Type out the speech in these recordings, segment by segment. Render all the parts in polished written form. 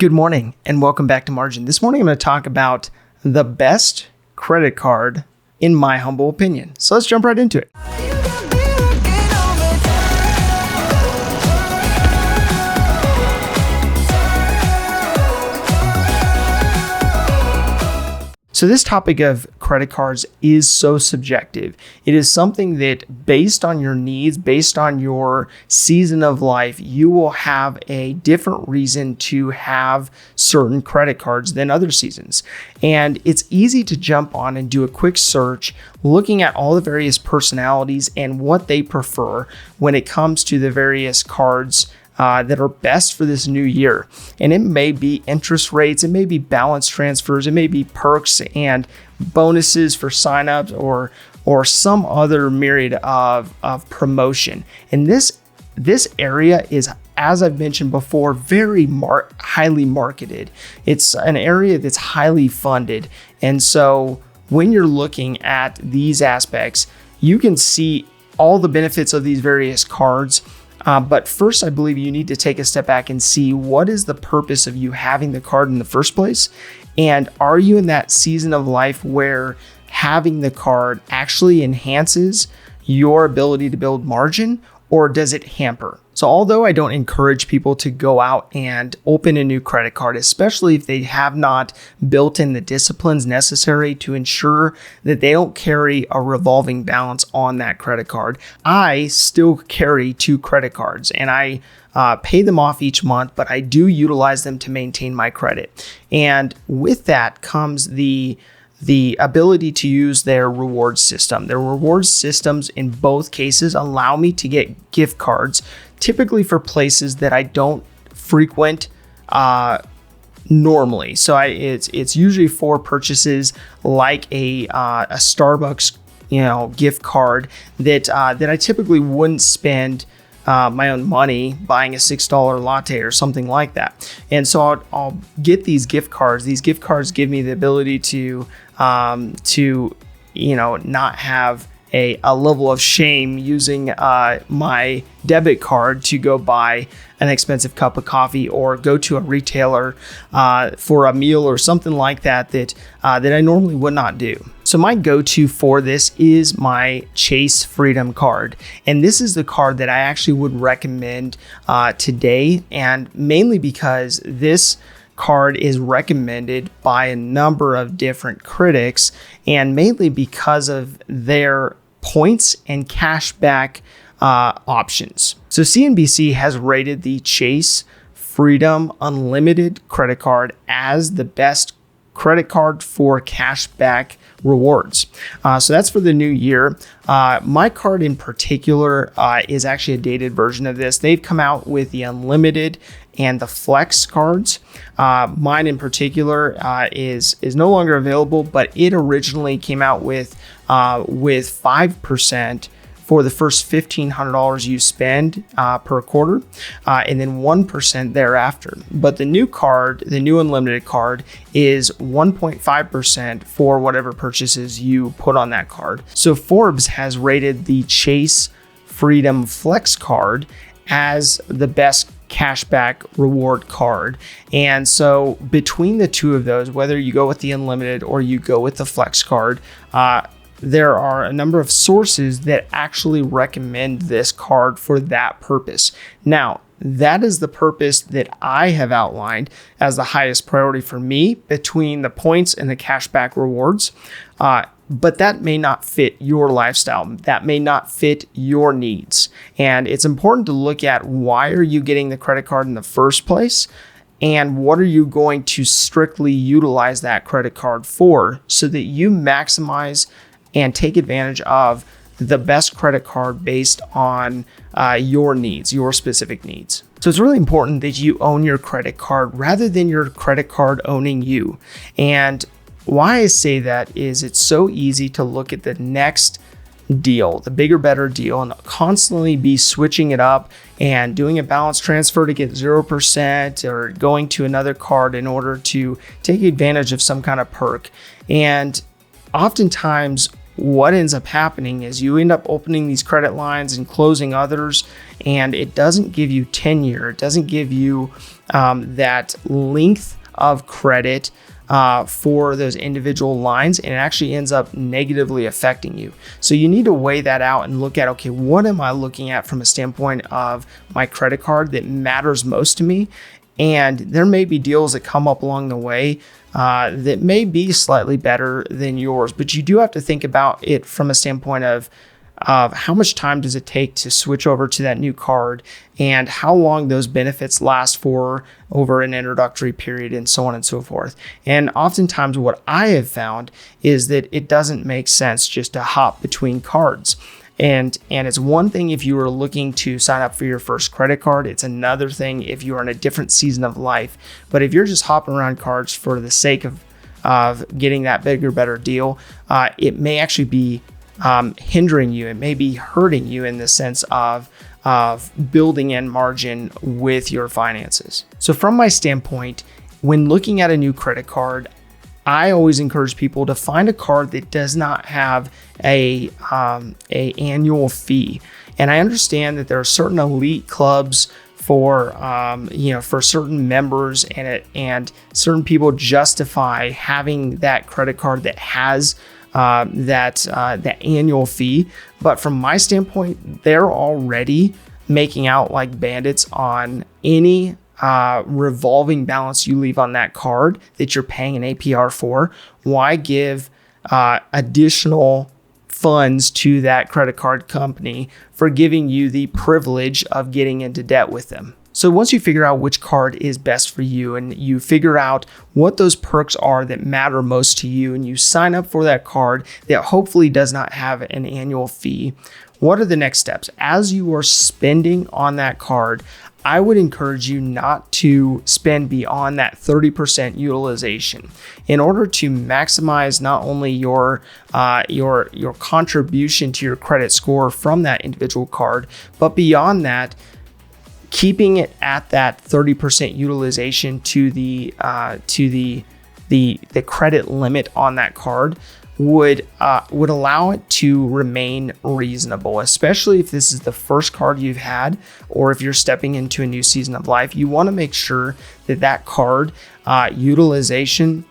Good morning and welcome back to Margin. This morning I'm going to talk about the best credit card in my humble opinion. So let's jump right into it. So this topic of credit cards is so subjective. It is something that based on your needs, based on your season of life, you will have a different reason to have certain credit cards than other seasons. And it's easy to jump on and do a quick search looking at all the various personalities and what they prefer when it comes to the various cards that are best for this new year. And it may be interest rates, it may be balance transfers, it may be perks and bonuses for signups or some other myriad of promotion. And this area is, as I've mentioned before, very highly marketed. It's an area that's highly funded. And so when you're looking at these aspects, you can see all the benefits of these various cards. But first, I believe you need to take a step back and see what is the purpose of you having the card in the first place. And are you in that season of life where having the card actually enhances your ability to build margin, or does it hamper? So although I don't encourage people to go out and open a new credit card, especially if they have not built in the disciplines necessary to ensure that they don't carry a revolving balance on that credit card, I still carry 2 credit cards and I pay them off each month, but I do utilize them to maintain my credit. And with that comes the ability to use their reward system. Their reward systems in both cases allow me to get gift cards, typically for places that I don't frequent normally. So it's usually for purchases like a Starbucks, gift card that I typically wouldn't spend my own money buying a $6 latte or something like that. And so I'll get these gift cards. These gift cards give me the ability to not have a level of shame using my debit card to go buy an expensive cup of coffee or go to a retailer for a meal or something like that I normally would not do. So my go-to for this is my Chase Freedom card. And this is the card that I actually would recommend today, and mainly because this card is recommended by a number of different critics, and mainly because of their points and cashback options. So CNBC has rated the Chase Freedom Unlimited credit card as the best credit card for cashback rewards. So that's for the new year. My card in particular is actually a dated version of this. They've come out with the Unlimited and the Flex cards. Mine in particular is no longer available, but it originally came out with 5% for the first $1,500 you spend per quarter, and then 1% thereafter. But the new card, the new Unlimited card, is 1.5% for whatever purchases you put on that card. So Forbes has rated the Chase Freedom Flex card as the best cashback reward card. And so between the two of those, whether you go with the Unlimited or you go with the Flex card, there are a number of sources that actually recommend this card for that purpose. Now, that is the purpose that I have outlined as the highest priority for me between the points and the cashback rewards. But that may not fit your lifestyle. That may not fit your needs. And it's important to look at why are you getting the credit card in the first place? And what are you going to strictly utilize that credit card for so that you maximize and take advantage of the best credit card based on your needs, your specific needs. So it's really important that you own your credit card rather than your credit card owning you. And why I say that is it's so easy to look at the next deal, the bigger, better deal, and constantly be switching it up and doing a balance transfer to get 0% or going to another card in order to take advantage of some kind of perk. And oftentimes what ends up happening is you end up opening these credit lines and closing others, and it doesn't give you tenure. It doesn't give you that length of credit for those individual lines, and it actually ends up negatively affecting you. So you need to weigh that out and look at, okay, what am I looking at from a standpoint of my credit card that matters most to me? And there may be deals that come up along the way that may be slightly better than yours, but you do have to think about it from a standpoint of how much time does it take to switch over to that new card, and how long those benefits last for over an introductory period, and so on and so forth. And oftentimes what I have found is that it doesn't make sense just to hop between cards. And it's one thing if you are looking to sign up for your first credit card. It's another thing if you are in a different season of life. But if you're just hopping around cards for the sake of getting that bigger, better deal, it may actually be hindering you. It may be hurting you in the sense of building in margin with your finances. So from my standpoint, when looking at a new credit card, I always encourage people to find a card that does not have a annual fee. And I understand that there are certain elite clubs for certain members, and certain people justify having that credit card that has that annual fee. But from my standpoint, they're already making out like bandits on any revolving balance you leave on that card that you're paying an APR for. Why give additional funds to that credit card company for giving you the privilege of getting into debt with them? So once you figure out which card is best for you, and you figure out what those perks are that matter most to you, and you sign up for that card that hopefully does not have an annual fee, what are the next steps? As you are spending on that card, I would encourage you not to spend beyond that 30% utilization in order to maximize not only your contribution to your credit score from that individual card, but beyond that, keeping it at that 30% utilization to the credit limit on that card would allow it to remain reasonable, especially if this is the first card you've had, or if you're stepping into a new season of life. You want to make sure that card utilization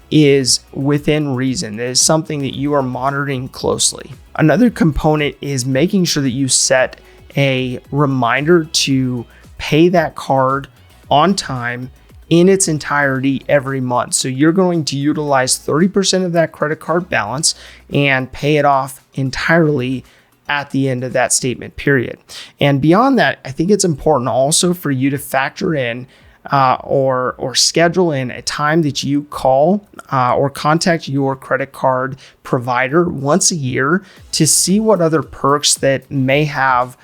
is within reason. That is something that you are monitoring closely. Another component is making sure that you set a reminder to pay that card on time in its entirety every month. So you're going to utilize 30% of that credit card balance and pay it off entirely at the end of that statement period. And beyond that, I think it's important also for you to factor in or schedule in a time that you call or contact your credit card provider once a year to see what other perks that may have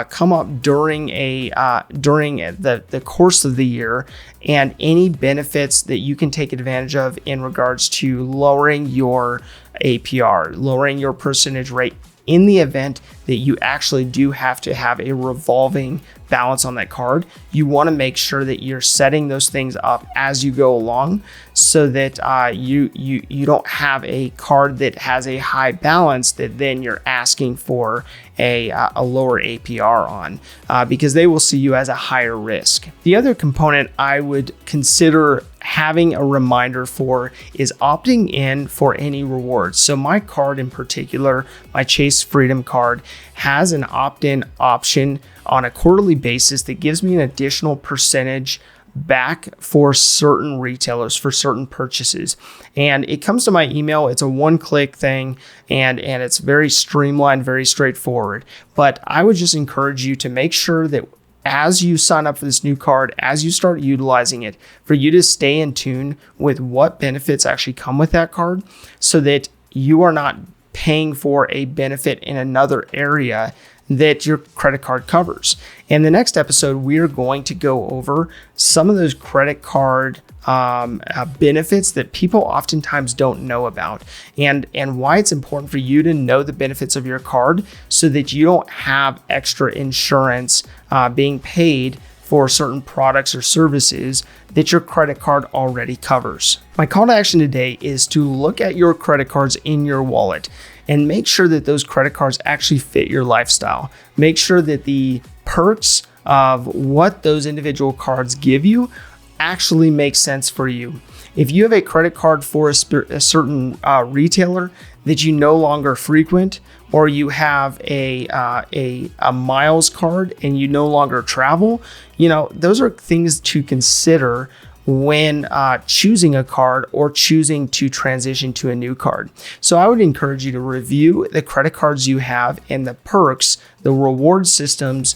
come up during the course of the year, and any benefits that you can take advantage of in regards to lowering your APR, lowering your percentage rate in the event that you actually do have to have a revolving balance on that card. You want to make sure that you're setting those things up as you go along, so that you don't have a card that has a high balance that then you're asking for a lower APR on, because they will see you as a higher risk. The other component I would consider having a reminder for is opting in for any rewards. So my card in particular, my Chase Freedom card, has an opt-in option on a quarterly basis that gives me an additional percentage back for certain retailers for certain purchases. And it comes to my email. It's a one-click thing, and it's very streamlined, very straightforward. But I would just encourage you to make sure that as you sign up for this new card, as you start utilizing it, for you to stay in tune with what benefits actually come with that card, so that you are not paying for a benefit in another area that your credit card covers. In the next episode, we are going to go over some of those credit card benefits that people oftentimes don't know about, and why it's important for you to know the benefits of your card, so that you don't have extra insurance being paid for certain products or services that your credit card already covers. My call to action today is to look at your credit cards in your wallet and make sure that those credit cards actually fit your lifestyle. Make sure that the perks of what those individual cards give you actually make sense for you. If you have a credit card for a certain retailer that you no longer frequent, or you have a miles card and you no longer travel, those are things to consider when choosing a card or choosing to transition to a new card. So I would encourage you to review the credit cards you have and the perks, the reward systems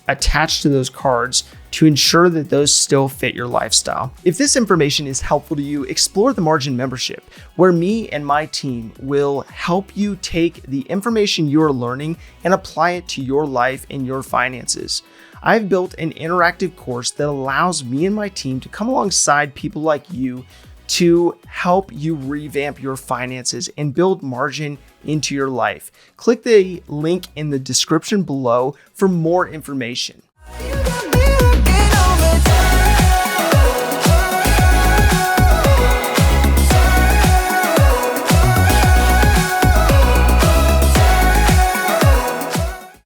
attached to those cards to ensure that those still fit your lifestyle. If this information is helpful to you, explore the Margin membership, where me and my team will help you take the information you're learning and apply it to your life and your finances. I've built an interactive course that allows me and my team to come alongside people like you to help you revamp your finances and build margin into your life. Click the link in the description below for more information.